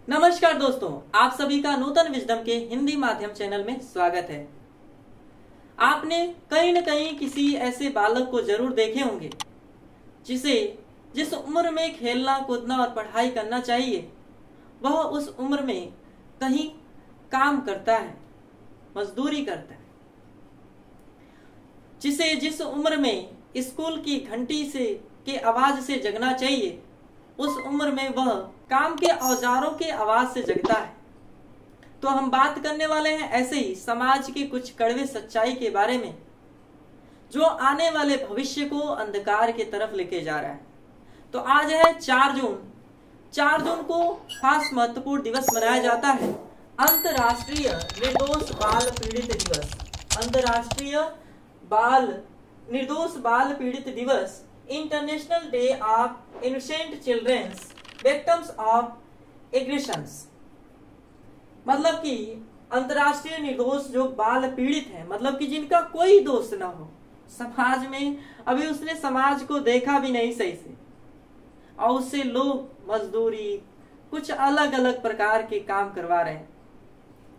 नमस्कार दोस्तों, आप सभी का नूतन विजडम के हिंदी माध्यम चैनल में स्वागत है। आपने कहीं न कहीं किसी ऐसे बालक को जरूर देखे होंगे जिसे जिस उम्र में खेलना कूदना और पढ़ाई करना चाहिए वह उस उम्र में कहीं काम करता है, मजदूरी करता है। जिसे जिस उम्र में स्कूल की घंटी के आवाज से जगना चाहिए उस उम्र में वह काम के औजारों के आवाज से जगता है। तो हम बात करने वाले हैं ऐसे ही समाज की कुछ कड़वे सच्चाई के बारे में जो आने वाले भविष्य को अंधकार की तरफ लेके जा रहा है। तो आज है 4 जून। 4 जून को खास महत्वपूर्ण दिवस मनाया जाता है, अंतर्राष्ट्रीय निर्दोष बाल पीड़ित दिवस। अंतर्राष्ट्रीय निर्दोष बाल पीड़ित दिवस, international day of innocent childrens victims of aggressions. मतलब कि अंतर्राष्ट्रीय निर्दोष जो बाल पीड़ित है, मतलब कि जिनका कोई दोष ना हो समाज में, अभी उसने समाज को देखा भी नहीं सही से और उससे लोग मजदूरी कुछ अलग अलग प्रकार के काम करवा रहे हैं,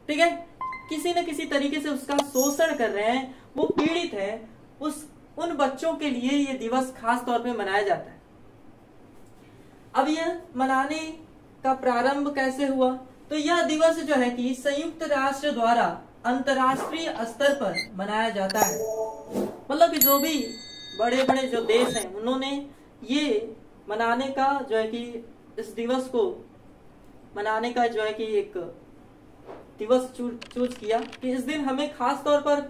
ठीक है, किसी न किसी तरीके से उसका शोषण कर रहे हैं, वो पीड़ित है। उन बच्चों के लिए ये दिवस खास तौर पे मनाया जाता है। अब यह मनाने का प्रारंभ कैसे हुआ? तो यह दिवस जो है कि संयुक्त राष्ट्र द्वारा अंतर्राष्ट्रीय स्तर पर मनाया जाता है। मतलब कि जो भी बड़े बड़े जो देश हैं उन्होंने ये मनाने का जो है कि इस दिवस को मनाने का जो है कि एक दिवस चूज किया कि इस दिन हमें खास तौर पर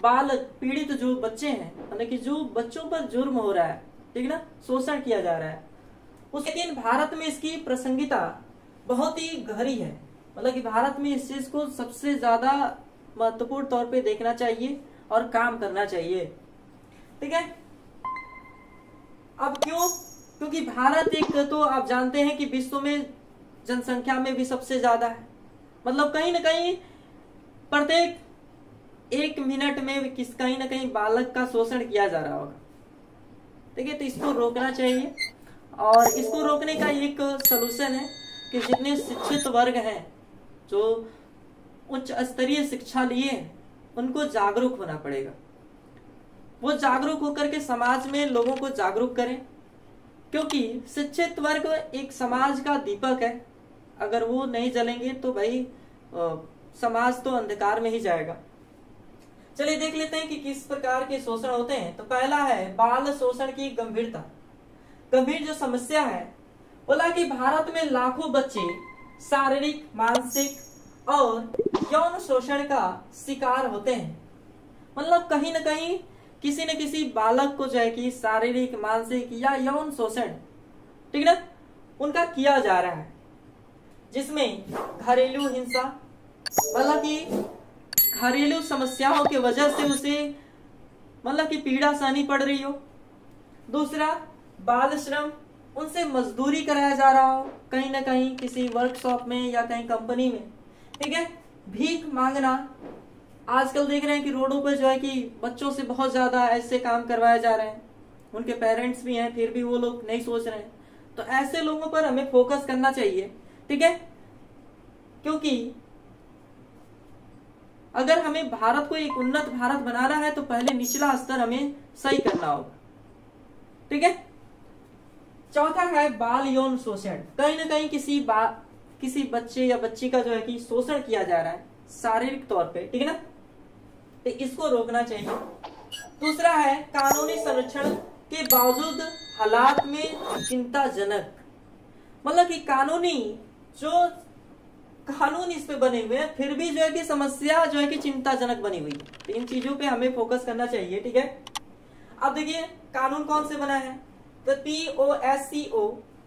बाल पीड़ित जो बच्चे हैं, मतलब कि जो बच्चों पर जुर्म हो रहा है, ठीक ना, शोषण किया जा रहा है, लेकिन भारत में इसकी प्रासंगिकता बहुत ही गहरी है। मतलब कि भारत में इस चीज को सबसे ज्यादा महत्वपूर्ण तौर पे देखना चाहिए और काम करना चाहिए, ठीक है। अब क्यों? क्योंकि भारत एक तो आप जानते हैं कि विश्व में जनसंख्या में भी सबसे ज्यादा है। मतलब कहीं ना कहीं प्रत्येक 1 मिनट में कहीं ना कहीं बालक का शोषण किया जा रहा होगा, ठीक है। तो इसको रोकना चाहिए और इसको रोकने का एक सलूशन है कि जितने शिक्षित वर्ग हैं जो उच्च स्तरीय शिक्षा लिए उनको जागरूक होना पड़ेगा। वो जागरूक होकर के समाज में लोगों को जागरूक करें, क्योंकि शिक्षित वर्ग एक समाज का दीपक है। अगर वो नहीं जलेंगे तो भाई समाज तो अंधकार में ही जाएगा। चलिए देख लेते हैं कि किस प्रकार के शोषण होते हैं। तो पहला है बाल शोषण की गंभीरता। गंभीर जो समस्या है, बोला कि भारत में लाखों बच्चे शारीरिक, मानसिक और यौन शोषण का शिकार होते हैं। मतलब कहीं न कहीं किसी न किसी बालक को जो है कि शारीरिक, मानसिक या यौन शोषण, ठीक ना, उनका किया जा रहा है, जिसमें घरेलू हिंसा, मतलब कि घरेलू समस्याओं की वजह से उसे मतलब कि पीड़ा सहनी पड़ रही हो। दूसरा बाल श्रम, उनसे मजदूरी कराया जा रहा हो कहीं ना कहीं किसी वर्कशॉप में या कहीं कंपनी में, ठीक है। भीख मांगना, आजकल देख रहे हैं कि रोडों पर जो है कि बच्चों से बहुत ज्यादा ऐसे काम करवाए जा रहे हैं, उनके पेरेंट्स भी हैं फिर भी वो लोग नहीं सोच रहे हैं। तो ऐसे लोगों पर हमें फोकस करना चाहिए, ठीक है। क्योंकि अगर हमें भारत को एक उन्नत भारत बनाना है तो पहले निचला स्तर हमें सही करना होगा, ठीक है। चौथा है बाल यौन शोषण। कहीं ना कहीं किसी बच्चे या बच्ची का जो है कि शोषण किया जा रहा है शारीरिक तौर पे, ठीक है ना, तो इसको रोकना चाहिए। दूसरा है कानूनी संरक्षण के बावजूद हालात में चिंताजनक। मतलब कि कानून इस पे बने हुए हैं फिर भी जो है कि समस्या जो है कि चिंताजनक बनी हुई है। तो इन चीजों पे हमें फोकस करना चाहिए, ठीक है। अब देखिए कानून कौन से बना है, तो POSCO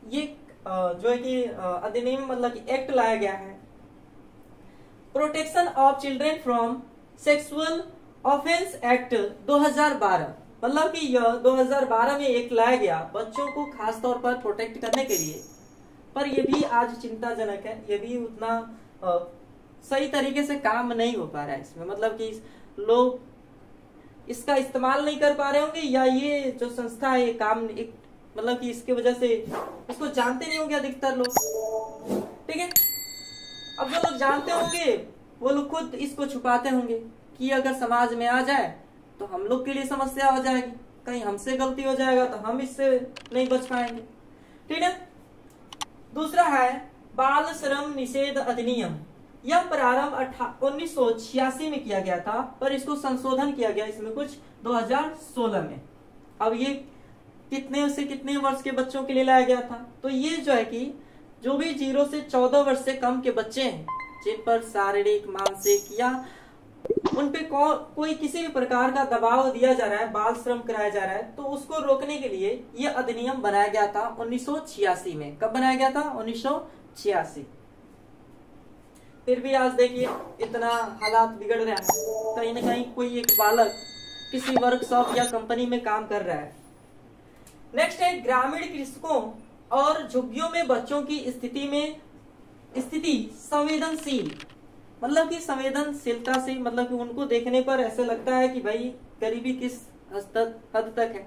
ये जो है कि अधिनियम, मतलब कि एक्ट लाया गया है, protection of children from sexual offence act 2012। मतलब कि यह 2012 में एक लाया गया बच्चों को खास तौर पर प्रोटेक्ट करने के लिए, पर यह भी आज चिंताजनक है। यह भी उतना सही तरीके से काम नहीं हो पा रहा है इसमें। मतलब कि लोग इसका इस्तेमाल नहीं कर पा रहे होंगे या ये जो संस्था है ये काम मतलब कि इसके वजह से इसको जानते नहीं होंगे अधिकतर लोग, ठीक है। अब जो लोग जानते होंगे वो लोग खुद इसको छुपाते होंगे कि अगर समाज में आ जाए तो हम लोग के लिए समस्या हो जाएगी, कहीं हमसे गलती हो जाएगा तो हम इससे नहीं बच पाएंगे। ठीक है। दूसरा है बाल श्रम निषेध अधिनियम। यह प्रारंभ 1986 में किया गया था, पर इसको संशोधन किया गया इसमें कुछ 2016 में। अब ये कितने से कितने वर्ष के बच्चों के लिए लाया गया था? तो ये जो है कि जो भी 0 से 14 वर्ष से कम के बच्चे हैं जिन पर शारीरिक, मानसिक या उन पे कोई किसी भी प्रकार का दबाव दिया जा रहा है, बाल श्रम कराया जा रहा है, तो उसको रोकने के लिए यह अधिनियम बनाया गया था 1986 में। कब बनाया गया था? 1986। फिर भी आज देखिए इतना हालात बिगड़ रहे हैं, कहीं ना कहीं कोई एक बालक किसी वर्कशॉप या कंपनी में काम कर रहा है। नेक्स्ट है ग्रामीण कृषकों और झुग्गियों में बच्चों की स्थिति संवेदनशील। मतलब कि संवेदनशीलता से, मतलब कि उनको देखने पर ऐसे लगता है कि भाई गरीबी किस हद तक है,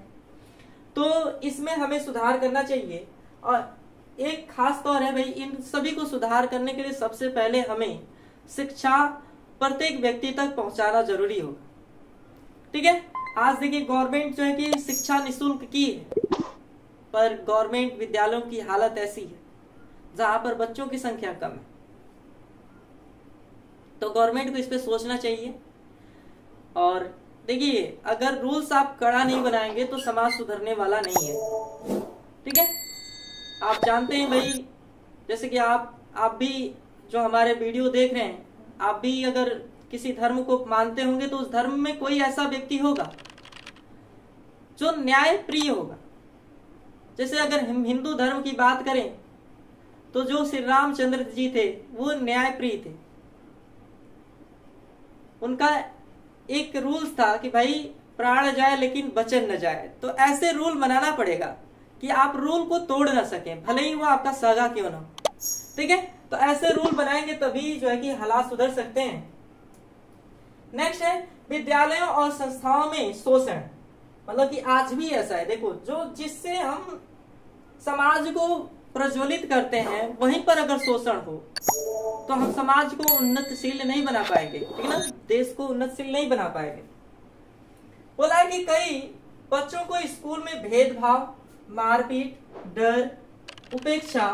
तो इसमें हमें सुधार करना चाहिए। और एक खास तौर है भाई, इन सभी को सुधार करने के लिए सबसे पहले हमें शिक्षा प्रत्येक व्यक्ति तक पहुंचाना जरूरी होगा। ठीक है। आज देखिए गवर्नमेंट जो है कि शिक्षा निःशुल्क की है, पर गवर्नमेंट विद्यालयों की हालत ऐसी है जहां पर बच्चों की संख्या कम है। तो गवर्नमेंट को इस पे सोचना चाहिए। और देखिए अगर रूल्स आप कड़ा नहीं बनाएंगे तो समाज सुधरने वाला नहीं है। ठीक है। आप जानते हैं भाई, जैसे कि आप भी जो हमारे वीडियो देख रहे हैं, आप भी अगर किसी धर्म को मानते होंगे तो उस धर्म में कोई ऐसा व्यक्ति होगा जो न्याय प्रिय होगा। जैसे अगर हम हिंदू धर्म की बात करें तो जो श्री रामचंद्र जी थे वो न्याय प्रिय थे। उनका एक रूल्स था कि भाई प्राण जाए लेकिन वचन न जाए। तो ऐसे रूल बनाना पड़ेगा कि आप रूल को तोड़ ना सकें, भले ही वो आपका सगा क्यों ना। ठीक है। तो ऐसे रूल बनाएंगे तभी जो है कि हालात सुधर सकते हैं। नेक्स्ट है विद्यालयों और संस्थाओं में शोषण। मतलब कि आज भी ऐसा है, देखो जो जिससे हम समाज को प्रज्वलित करते हैं वहीं पर अगर शोषण हो तो हम समाज को उन्नतशील नहीं बना पाएंगे। ठीक है ना, देश को उन्नतशील नहीं बना पाएंगे। बोला है कि कई बच्चों को स्कूल में भेदभाव, मारपीट, डर, उपेक्षा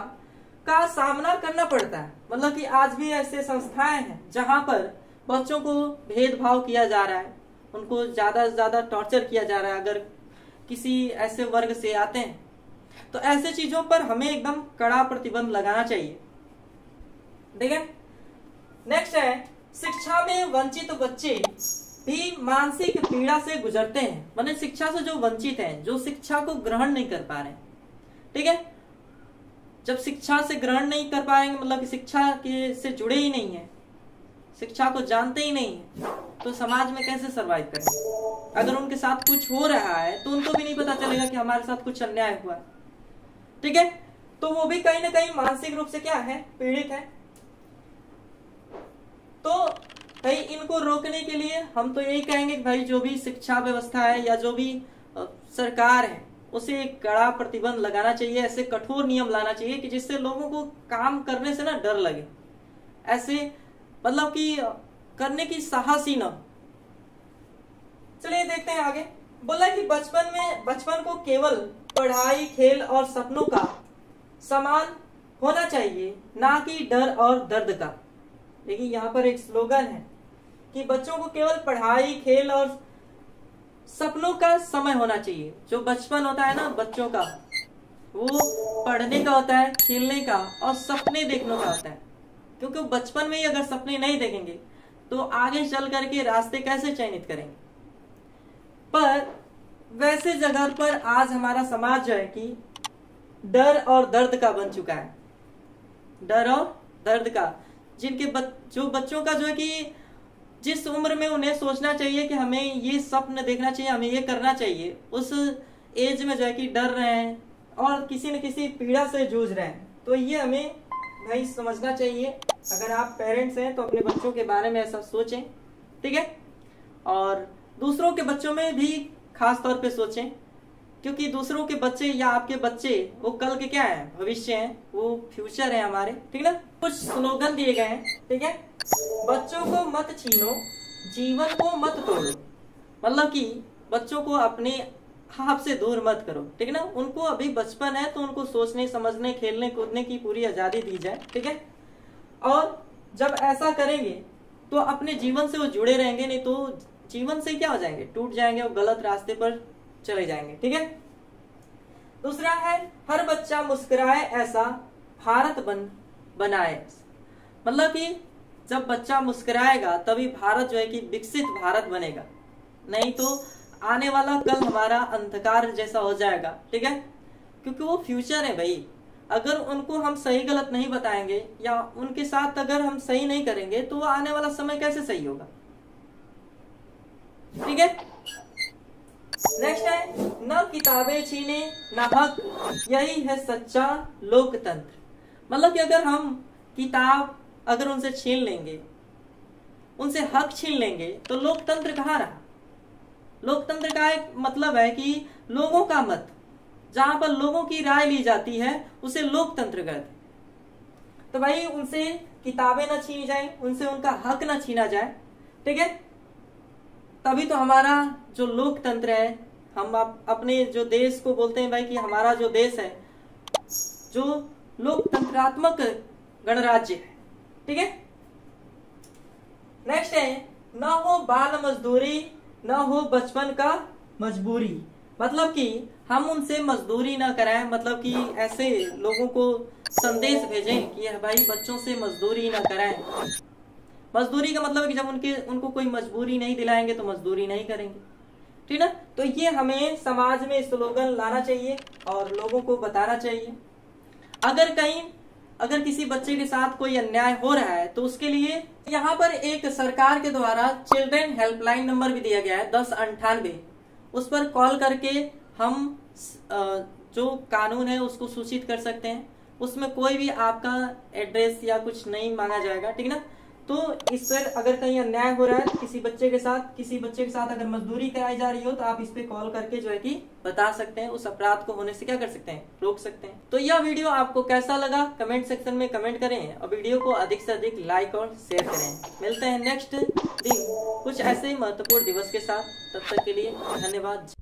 का सामना करना पड़ता है। मतलब कि आज भी ऐसे संस्थाएं हैं जहां पर बच्चों को भेदभाव किया जा रहा है, उनको ज्यादा से ज्यादा टॉर्चर किया जा रहा है अगर किसी ऐसे वर्ग से आते हैं। तो ऐसे चीजों पर हमें एकदम कड़ा प्रतिबंध लगाना चाहिए। ठीक है। नेक्स्ट है शिक्षा में वंचित बच्चे भी मानसिक पीड़ा से गुजरते हैं। माने शिक्षा से जो वंचित हैं, जो शिक्षा को ग्रहण नहीं कर पा रहे। ठीक है। जब शिक्षा से ग्रहण नहीं कर पाएंगे, मतलब कि शिक्षा के से जुड़े ही नहीं है, शिक्षा को जानते ही नहीं है, तो समाज में कैसे सरवाइव करेंगे? अगर उनके साथ कुछ हो रहा है तो उनको भी नहीं पता चलेगा कि हमारे साथ कुछ अन्याय हुआ। ठीक है। तो वो भी कहीं ना कहीं मानसिक रूप से क्या है, पीड़ित है। तो भाई इनको रोकने के लिए हम तो यही कहेंगे कि भाई जो भी शिक्षा व्यवस्था है या जो भी सरकार है उसे एक कड़ा प्रतिबंध लगाना चाहिए। ऐसे कठोर नियम लाना चाहिए कि जिससे लोगों को काम करने से ना डर लगे, ऐसे मतलब कि करने की साहस ही न। चलिए देखते हैं आगे। बोला कि बचपन को केवल पढ़ाई, खेल और सपनों का समान होना चाहिए, ना कि डर और दर्द का। देखिए यहाँ पर एक स्लोगन है कि बच्चों को केवल पढ़ाई, खेल और सपनों का समय होना चाहिए। जो बचपन होता है ना बच्चों का, वो पढ़ने का होता है, खेलने का और सपने देखने का होता है। क्योंकि बचपन में ही अगर सपने नहीं देखेंगे तो आगे चल करके रास्ते कैसे चयनित करेंगे। पर वैसे जगह पर आज हमारा समाज जो है कि डर और दर्द का बन चुका है। डर और दर्द का, जो बच्चों का जो है कि जिस उम्र में उन्हें सोचना चाहिए कि हमें ये स्वप्न देखना चाहिए, हमें ये करना चाहिए, उस एज में जो है कि डर रहे हैं और किसी न किसी पीड़ा से जूझ रहे हैं। तो ये हमें भाई समझना चाहिए। अगर आप पेरेंट्स हैं तो अपने बच्चों के बारे में ऐसा सोचें। ठीक है। और दूसरों के बच्चों में भी खास तौर पे सोचें क्योंकि दूसरों के बच्चे या आपके बच्चे वो कल के क्या है, भविष्य है, वो फ्यूचर है हमारे, ठीक ना। कुछ स्लोगन दिए गए हैं, ठीक है। बच्चों को मत छीनो, जीवन को मत तोड़ो। मतलब कि बच्चों को अपने ख्वाब से दूर मत करो, ठीक है ना। उनको अभी बचपन है तो उनको सोचने समझने खेलने कूदने की पूरी आजादी दी जाए, ठीक है। और जब ऐसा करेंगे तो अपने जीवन से वो जुड़े रहेंगे, नहीं तो जीवन से क्या हो जाएंगे, टूट जाएंगे, वो गलत रास्ते पर चले जाएंगे, ठीक है। दूसरा है हर बच्चा मुस्कुराए ऐसा भारत बनाए। मतलब कि जब बच्चा मुस्कुराएगा तभी भारत जो है कि विकसित भारत बनेगा, नहीं तो आने वाला कल हमारा अंधकार जैसा हो जाएगा, ठीक है। क्योंकि वो फ्यूचर है भाई, अगर उनको हम सही गलत नहीं बताएंगे या उनके साथ अगर हम सही नहीं करेंगे तो आने वाला समय कैसे सही होगा, ठीक है। नेक्स्ट है न किताबें छीने न हक, यही है सच्चा लोकतंत्र। मतलब कि अगर हम किताब अगर उनसे छीन लेंगे, उनसे हक छीन लेंगे तो लोकतंत्र कहाँ रहा। लोकतंत्र का एक मतलब है कि लोगों का मत, जहां पर लोगों की राय ली जाती है उसे लोकतंत्र कहते हैं। तो भाई उनसे किताबें ना छीनी जाए, उनसे उनका हक ना छीना जाए, ठीक है। तभी तो हमारा जो लोकतंत्र है, हम अपने जो देश को बोलते हैं भाई कि हमारा जो देश है जो लोकतंत्रात्मक गणराज्य है, ठीक है। नेक्स्ट है न हो बाल मजदूरी न हो बचपन का मजबूरी। मतलब कि हम उनसे मजदूरी ना कराएं, मतलब कि ऐसे लोगों को संदेश भेजें कि भाई बच्चों से मजदूरी ना कराएं। मजदूरी का मतलब है कि जब उनको कोई मजबूरी नहीं दिलाएंगे तो मजदूरी नहीं करेंगे, ठीक है। तो ये हमें समाज में स्लोगन लाना चाहिए और लोगों को बताना चाहिए। अगर किसी बच्चे के साथ कोई अन्याय हो रहा है तो उसके लिए यहाँ पर एक सरकार के द्वारा चिल्ड्रन हेल्पलाइन नंबर भी दिया गया है 1098। उस पर कॉल करके हम जो कानून है उसको सूचित कर सकते हैं। उसमें कोई भी आपका एड्रेस या कुछ नहीं मांगा जाएगा, ठीक है ना। तो इस पर अगर कहीं अन्याय हो रहा है किसी बच्चे के साथ अगर मजदूरी कराई जा रही हो तो आप इस पे कॉल करके जो है कि बता सकते हैं, उस अपराध को होने से क्या कर सकते हैं, रोक सकते हैं। तो यह वीडियो आपको कैसा लगा कमेंट सेक्शन में कमेंट करें और वीडियो को अधिक से अधिक लाइक और शेयर करें। मिलते हैं नेक्स्ट दिन कुछ ऐसे ही महत्वपूर्ण दिवस के साथ, तब तक के लिए धन्यवाद।